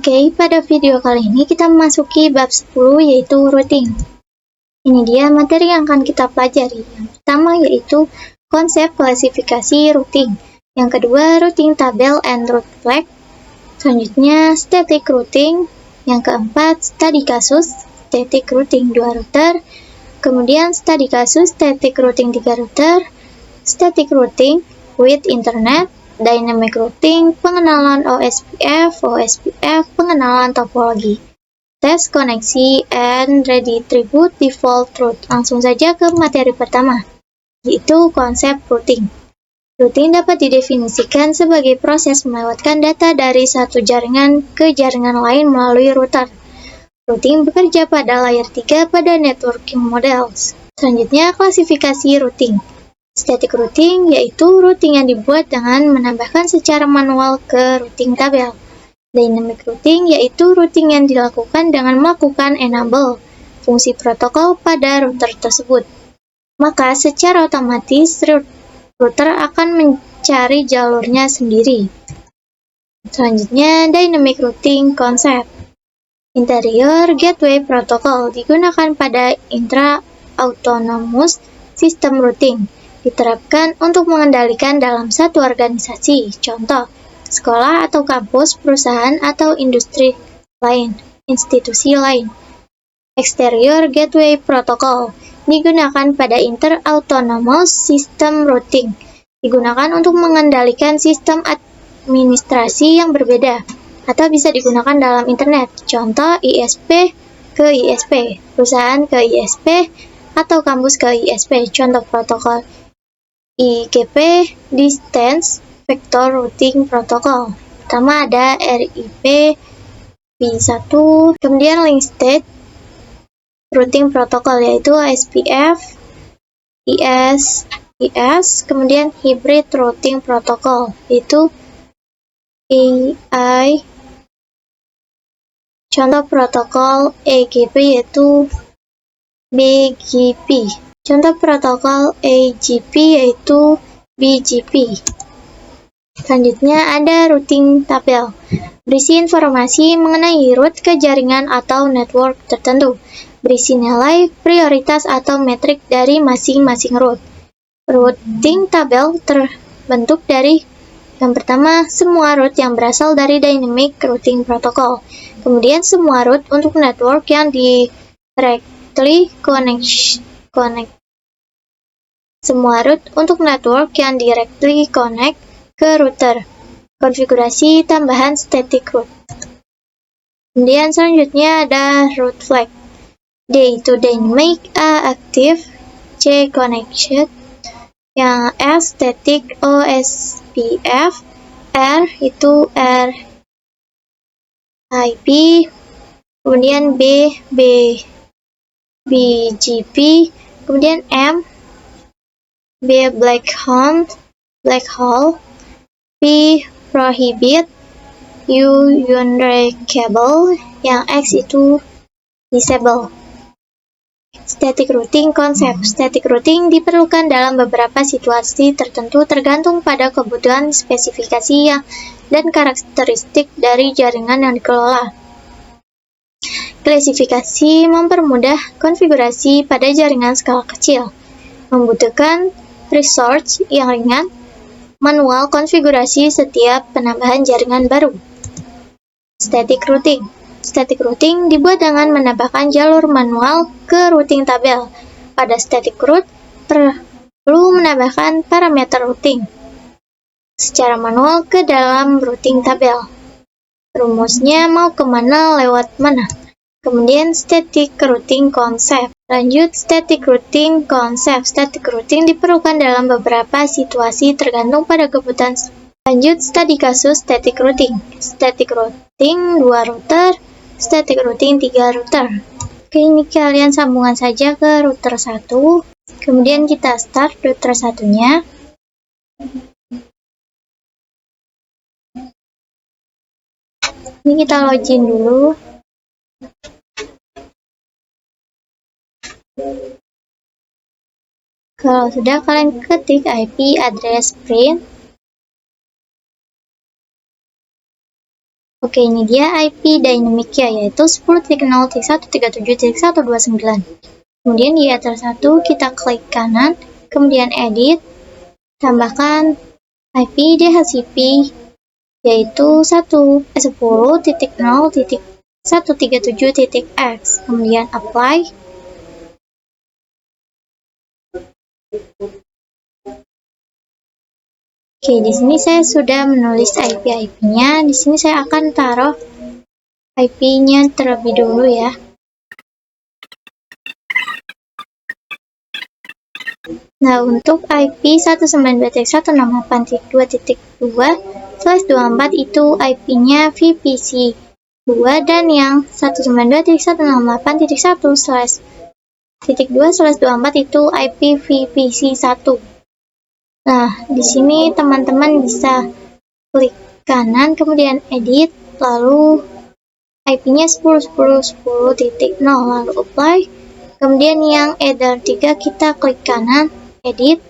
Oke, pada video kali ini kita memasuki bab 10 yaitu routing. Ini dia materi yang akan kita pelajari. Yang pertama yaitu konsep klasifikasi routing. Yang kedua routing tabel and route flag. Selanjutnya static routing. Yang keempat studi kasus static routing 2 router. Kemudian studi kasus static routing 3 router. Static routing with internet. Dynamic routing, pengenalan OSPF, pengenalan topologi, tes koneksi, and redistribute default route. Langsung saja ke materi pertama, yaitu konsep routing. Routing dapat didefinisikan sebagai proses melewatkan data dari satu jaringan ke jaringan lain melalui router. Routing bekerja pada layer 3 pada networking models. Selanjutnya, klasifikasi routing. Static routing yaitu routing yang dibuat dengan menambahkan secara manual ke routing tabel. Dynamic routing yaitu routing yang dilakukan dengan melakukan enable fungsi protokol pada router tersebut. Maka secara otomatis router akan mencari jalurnya sendiri. Selanjutnya, dynamic routing konsep. Interior gateway protocol digunakan pada intra-autonomous system routing. Diterapkan untuk mengendalikan dalam satu organisasi, contoh, sekolah atau kampus, perusahaan atau institusi lain. Exterior Gateway Protocol digunakan pada inter-autonomous system routing, digunakan untuk mengendalikan sistem administrasi yang berbeda, atau bisa digunakan dalam internet, contoh ISP ke ISP, perusahaan ke ISP, atau kampus ke ISP, contoh protokol IGP Distance Vector Routing Protocol. Pertama ada RIP V1, kemudian Link State Routing Protocol yaitu SPF, IS, kemudian Hybrid Routing Protocol yaitu AI. Contoh protokol EGP yaitu BGP. Contoh protokol AGP yaitu BGP. Selanjutnya ada routing tabel. Berisi informasi mengenai route ke jaringan atau network tertentu. Berisi nilai, prioritas atau metrik dari masing-masing route. Routing tabel terbentuk dari yang pertama, semua route yang berasal dari dynamic routing protocol. Kemudian semua route untuk network yang directly connect. Semua route untuk network yang directly connect ke router. Konfigurasi tambahan static route. Kemudian selanjutnya ada route flag. D itu dynamic, A active, C connected, yang S static, O SPF, R itu RIP, kemudian B BGP, kemudian M B black hole, P prohibit, U unbreakable, yang X itu disable. Static routing konsep. Static routing diperlukan dalam beberapa situasi tertentu tergantung pada kebutuhan spesifikasi dan karakteristik dari jaringan yang dikelola. Klasifikasi mempermudah konfigurasi pada jaringan skala kecil, membutuhkan resource yang ringan, manual konfigurasi setiap penambahan jaringan baru. Static routing. Static routing dibuat dengan menambahkan jalur manual ke routing tabel. Pada static route, perlu menambahkan parameter routing secara manual ke dalam routing tabel. Rumusnya mau kemana lewat mana. Kemudian static routing konsep. Lanjut static routing konsep. Static routing diperlukan dalam beberapa situasi tergantung pada kebutuhan. Lanjut studi kasus static routing. Static routing 2 router, static routing 3 router. Oke, ini kalian sambungan saja ke router 1. Kemudian kita start router satunya. Ini kita login dulu. Kalau sudah, kalian ketik IP address print. Oke, ini dia IP dynamic-nya, yaitu 10.0.137.129. Kemudian di header 1 kita klik kanan, kemudian edit, tambahkan IP DHCP yaitu 10.0.137.x, kemudian apply. Oke, di sini saya sudah menulis IP-nya. Di sini saya akan taruh IP-nya terlebih dulu ya. Nah, untuk IP 192.168.2.2/24 itu IP-nya VPC 2 dan yang 192.168.1/2/24 itu IP VPC 1. Nah, di sini teman-teman bisa klik kanan, kemudian edit, lalu IP-nya 10.10.10.0, lalu apply. Kemudian yang header 3 kita klik kanan, edit,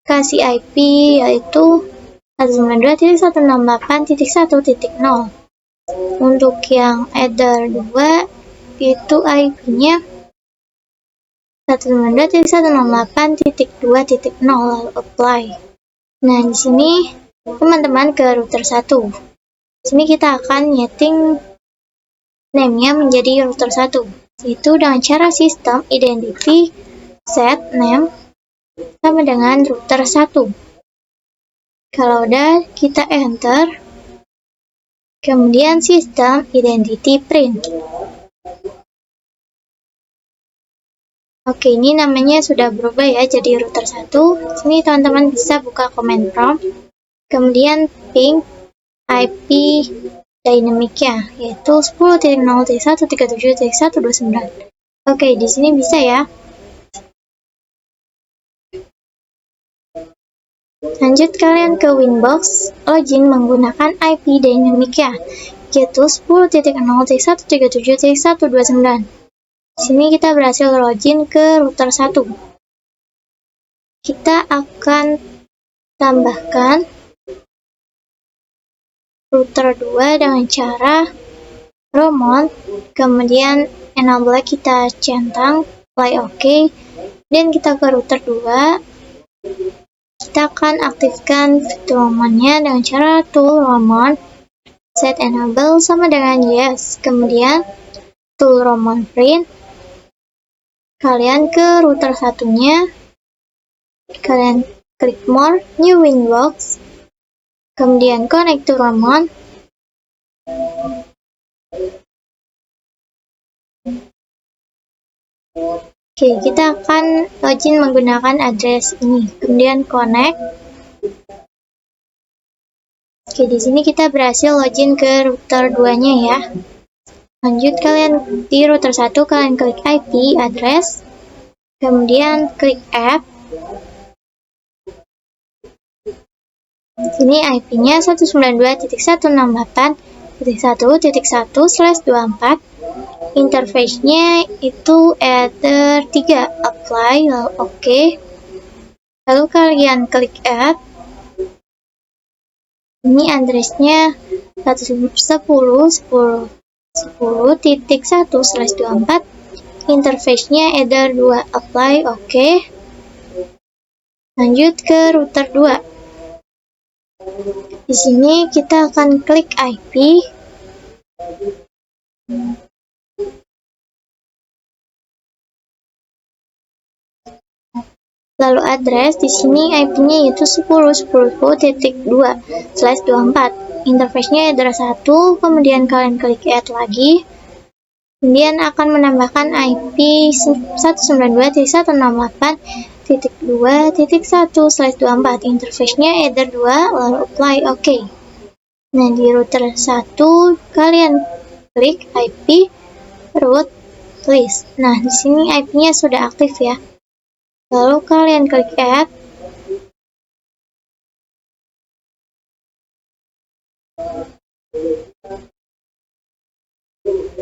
kasih IP yaitu 192.168.1.0. Untuk yang header 2 itu IP-nya 192.168.2.0, lalu apply. Nah, di sini teman-teman ke router 1. Di sini kita akan setting name-nya menjadi router 1, yaitu dengan cara sistem identity set name sama dengan router 1. Kalau udah, kita enter, kemudian sistem identity print. Oke, ini namanya sudah berubah ya jadi router 1. Sini teman-teman bisa buka command prompt, kemudian ping IP dynamic-nya yaitu 10.0.137.129. Oke, di sini bisa ya. Lanjut kalian ke Winbox, login menggunakan IP dynamic-nya yaitu 10.0.137.129. Di sini kita berhasil login ke router 1. Kita akan tambahkan router 2 dengan cara roaming, kemudian enable kita centang, apply OK, dan kita ke router 2. Kita akan aktifkan fitur roaming-nya dengan cara tool roaming, set enable sama dengan yes, kemudian tool roaming print. Kalian ke router satunya, kalian klik more, new Winbox, kemudian connect to roaming. Oke, kita akan login menggunakan address ini, kemudian connect. Oke, di sini kita berhasil login ke router 2-nya ya. Lanjut kalian di router 1, kalian klik IP address, kemudian klik app. Ini IP-nya 192.168.1.1/24. Interface-nya itu header 3, apply, lalu OK. Lalu kalian klik add. Ini address-nya 110.10.10.1/24. Interface-nya header 2, apply, OK. Lanjut ke router 2. Di sini kita akan klik IP. Lalu address, di sini IP-nya yaitu 10.10.10.2/24. Interface-nya header 1, kemudian kalian klik add lagi. Kemudian akan menambahkan IP 192.168.2.1/24. Interface-nya header 2, lalu apply OK. Nah, di router 1 kalian klik IP root list. Nah, di sini IP-nya sudah aktif ya. Lalu kalian klik add.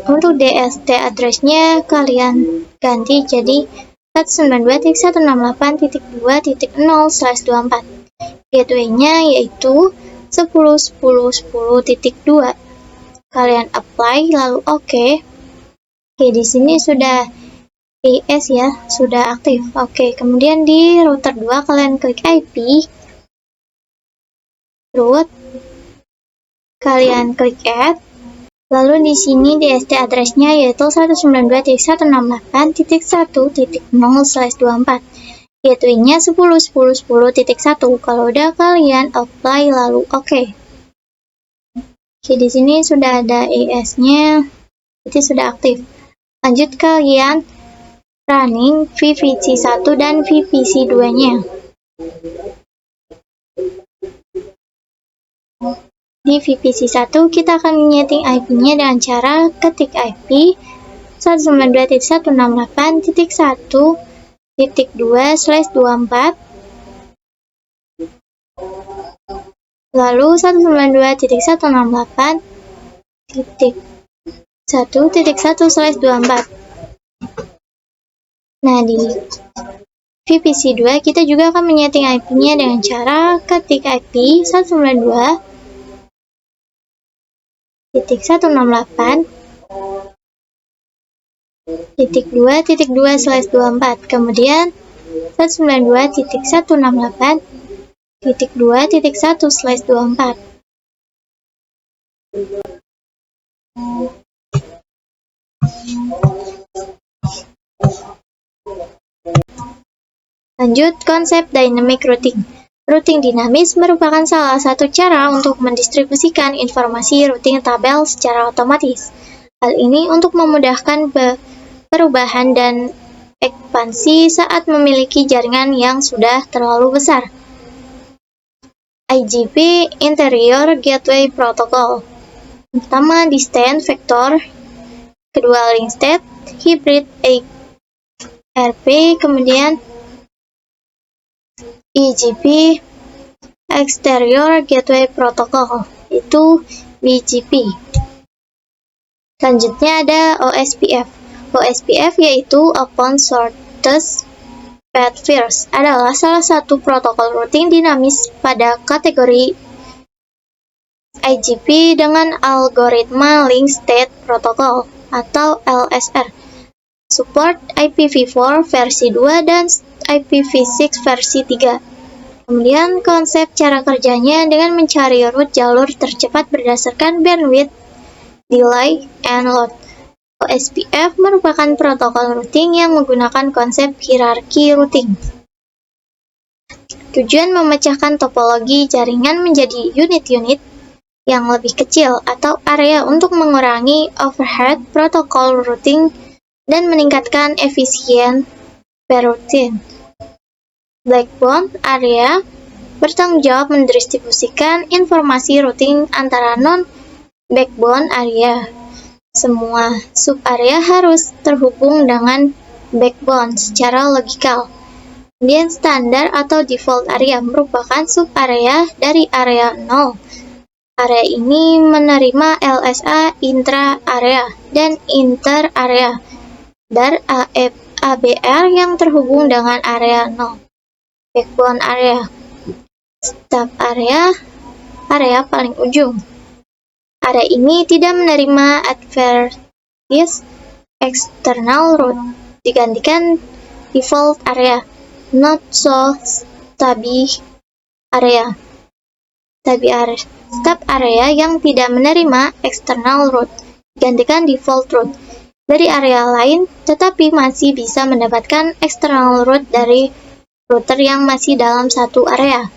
Untuk DST address-nya kalian ganti jadi 192.168.2.0/24. Gateway-nya yaitu 10.10.10.2. Kalian apply lalu oke. Oke, di sini sudah AS ya, sudah aktif. Oke, kemudian di router 2 kalian klik IP root, kalian klik add. Lalu di sini DST address-nya yaitu 192.168.1.0/24. Gateway-nya 10.10.10.1. Kalau udah kalian apply lalu oke. Oke, di sini sudah ada AS-nya, itu sudah aktif. Lanjut kalian running VPC 1 dan VPC 2-nya. Di VPC 1 kita akan menyeting IP-nya dengan cara ketik IP 192.168.1.2/24. Lalu 192.168.1.1/24. Nah, di VPC 2 kita juga akan menyeting IP-nya dengan cara ketik IP 192.168.2.2/24. Kemudian 192.168.2.1/24. Lanjut konsep dynamic routing. Routing dinamis merupakan salah satu cara untuk mendistribusikan informasi routing tabel secara otomatis. Hal ini untuk memudahkan perubahan dan ekspansi saat memiliki jaringan yang sudah terlalu besar. IGP Interior Gateway Protocol. Pertama distant vector, kedua link state, hybrid RP, kemudian IGP Exterior Gateway Protocol, itu BGP. Selanjutnya ada OSPF. OSPF yaitu Open Shortest Path First, adalah salah satu protokol routing dinamis pada kategori IGP dengan algoritma Link State Protocol atau LSR. Support IPv4 versi 2 dan IPv6 versi 3. Kemudian konsep cara kerjanya dengan mencari root jalur tercepat berdasarkan bandwidth, delay, and load. OSPF merupakan protokol routing yang menggunakan konsep hierarki routing. Tujuan memecahkan topologi jaringan menjadi unit-unit yang lebih kecil atau area untuk mengurangi overhead protokol routing dan meningkatkan efisien per-routine. Backbone area bertanggung jawab mendistribusikan informasi routing antara non-backbone area. Semua sub-area harus terhubung dengan backbone secara logikal. Kemudian standar atau default area merupakan sub-area dari area 0. Area ini menerima LSA intra-area dan inter-area dari ABR yang terhubung dengan area 0. Backbone area. Stub area, area paling ujung. Area ini tidak menerima adverse external route, digantikan default area, not so stubby area. Stub area yang tidak menerima external route, digantikan default route dari area lain, tetapi masih bisa mendapatkan external route dari router yang masih dalam satu area.